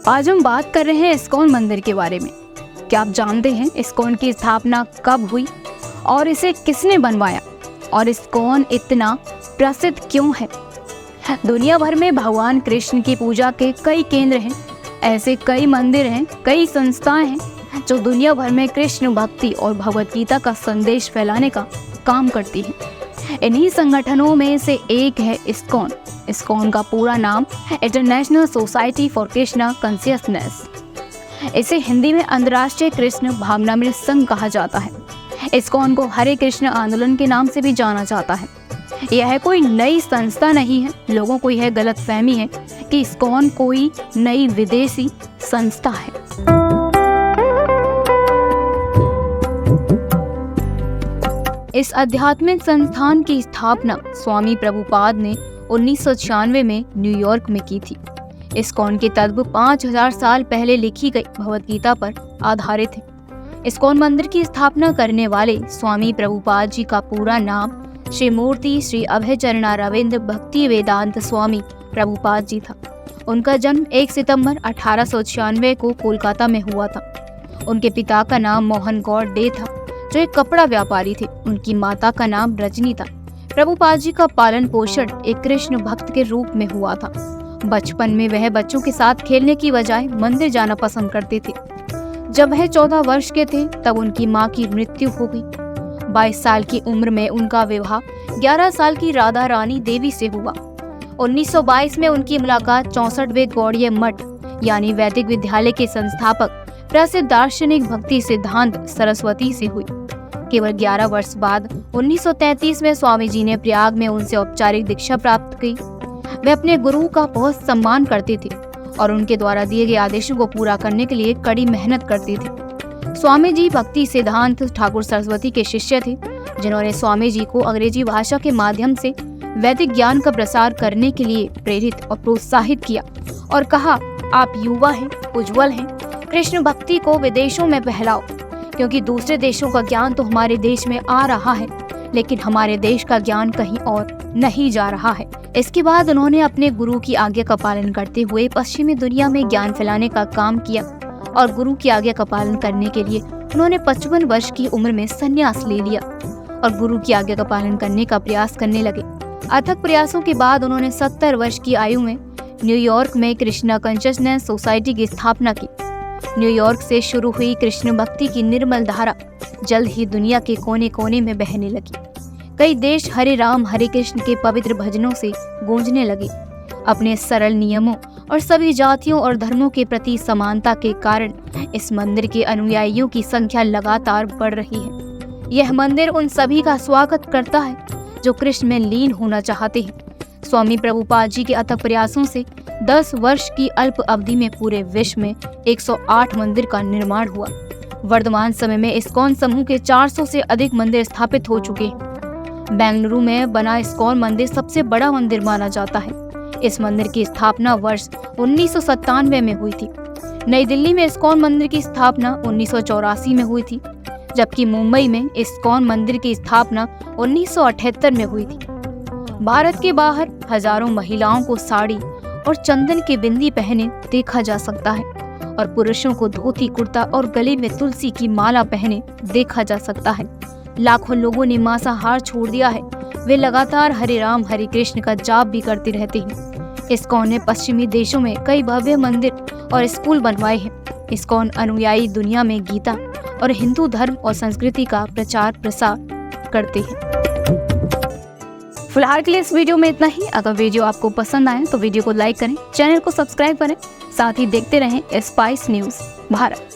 आज हम बात कर रहे हैं इस्कॉन मंदिर के बारे में। क्या आप जानते हैं इस्कॉन की स्थापना कब हुई और इसे किसने बनवाया और इस्कॉन इतना प्रसिद्ध क्यों है? दुनिया भर में भगवान कृष्ण की पूजा के कई केंद्र हैं। ऐसे कई मंदिर हैं, कई संस्थाएं हैं जो दुनिया भर में कृष्ण भक्ति और भगवत गीता का संदेश फैलाने का काम करती हैं। इन्हीं संगठनों में से एक है इस्कॉन। इस्कॉन का पूरा नाम international society for Krishna consciousness. इसे हिंदी में अंतर्राष्ट्रीय कृष्ण भावनामृत संघ कहा जाता है। इस्कॉन को हरे कृष्ण आंदोलन के नाम से भी जाना जाता है। यह कोई नई संस्था नहीं है। लोगों को यह गलतफहमी है कि इस्कॉन कोई नई विदेशी संस्था है। इस आध्यात्मिक संस्थान की स्थापना स्वामी प्रभुपाद ने 1996 में न्यूयॉर्क में की थी। इस्कॉन के तत्व 5000 साल पहले लिखी गई भगवत गीता पर आधारित है। इस्कॉन मंदिर की स्थापना करने वाले स्वामी प्रभुपाद जी का पूरा नाम श्री मूर्ति श्री अभय चरणारविंद भक्ति वेदांत स्वामी प्रभुपाद जी था। उनका जन्म 1 सितंबर 1896 को कोलकाता में हुआ था। उनके पिता का नाम मोहन गौड़ डे था, जो एक कपड़ा व्यापारी थे। उनकी माता का नाम रजनी था। प्रभुपाद जी का पालन पोषण एक कृष्ण भक्त के रूप में हुआ था। बचपन में वह बच्चों के साथ खेलने की बजाय मंदिर जाना पसंद करते थे। जब वह 14 वर्ष के थे तब उनकी मां की मृत्यु हो गई। 22 साल की उम्र में उनका विवाह 11 साल की राधा रानी देवी से हुआ। 1922 में उनकी मुलाकात 64वें गौड़ीय मठ यानी वैदिक विद्यालय के संस्थापक प्रसिद्ध दार्शनिक भक्ति सिद्धांत सरस्वती से हुई। केवल 11 वर्ष बाद 1933 में स्वामी जी ने प्रयाग में उनसे औपचारिक दीक्षा प्राप्त की। वे अपने गुरु का बहुत सम्मान करते थे और उनके द्वारा दिए गए आदेशों को पूरा करने के लिए कड़ी मेहनत करते थे। स्वामी जी भक्ति सिद्धांत ठाकुर सरस्वती के शिष्य थे, जिन्होंने स्वामी जी को अंग्रेजी भाषा के माध्यम से वैदिक ज्ञान का प्रसार करने के लिए प्रेरित और प्रोत्साहित किया और कहा, आप युवा हैं, उज्जवल हैं, कृष्ण भक्ति को विदेशों में फैलाओ, क्योंकि दूसरे देशों का ज्ञान तो हमारे देश में आ रहा है, लेकिन हमारे देश का ज्ञान कहीं और नहीं जा रहा है। इसके बाद उन्होंने अपने गुरु की आज्ञा का पालन करते हुए पश्चिमी दुनिया में ज्ञान फैलाने का काम किया और गुरु की आज्ञा का पालन करने के लिए उन्होंने 55 वर्ष की उम्र में संन्यास ले लिया और गुरु की आज्ञा का पालन करने का प्रयास करने लगे। अथक प्रयासों के बाद उन्होंने 70 वर्ष की आयु में न्यूयॉर्क में कृष्णा कॉन्शियसनेस सोसाइटी की स्थापना की। न्यूयॉर्क से शुरू हुई कृष्ण भक्ति की निर्मल धारा जल्द ही दुनिया के कोने कोने में बहने लगी। कई देश हरे राम हरे कृष्ण के पवित्र भजनों से गूंजने लगे। अपने सरल नियमों और सभी जातियों और धर्मों के प्रति समानता के कारण इस मंदिर के अनुयायियों की संख्या लगातार बढ़ रही है। यह मंदिर उन सभी का स्वागत करता है जो कृष्ण में लीन होना चाहते हैं। स्वामी प्रभुपाद जी के अथक प्रयासों से 10 वर्ष की अल्प अवधि में पूरे विश्व में 108 मंदिर का निर्माण हुआ। वर्तमान समय में इस्कॉन समूह के 400 से अधिक मंदिर स्थापित हो चुके हैं। बेंगलुरु में बना इस्कॉन मंदिर सबसे बड़ा मंदिर माना जाता है। इस मंदिर की स्थापना वर्ष 1997 में हुई थी। नई दिल्ली में इस्कॉन मंदिर की स्थापना 1984 में हुई थी, जबकि मुंबई में इस्कॉन मंदिर की स्थापना 1978 में हुई थी। भारत के बाहर हजारों महिलाओं को साड़ी और चंदन की बिंदी पहने देखा जा सकता है और पुरुषों को धोती कुर्ता और गले में तुलसी की माला पहने देखा जा सकता है। लाखों लोगों ने मांसाहार छोड़ दिया है। वे लगातार हरे राम हरे कृष्ण का जाप भी करते रहते हैं। इस्कॉन ने पश्चिमी देशों में कई भव्य मंदिर और स्कूल बनवाए हैं। इस्कॉन अनुयायी दुनिया में गीता और हिंदू धर्म और संस्कृति का प्रचार प्रसार करते हैं। फिलहाल के लिए इस वीडियो में इतना ही। अगर वीडियो आपको पसंद आए तो वीडियो को लाइक करें, चैनल को सब्सक्राइब करें, साथ ही देखते रहें स्पाइस न्यूज़ भारत।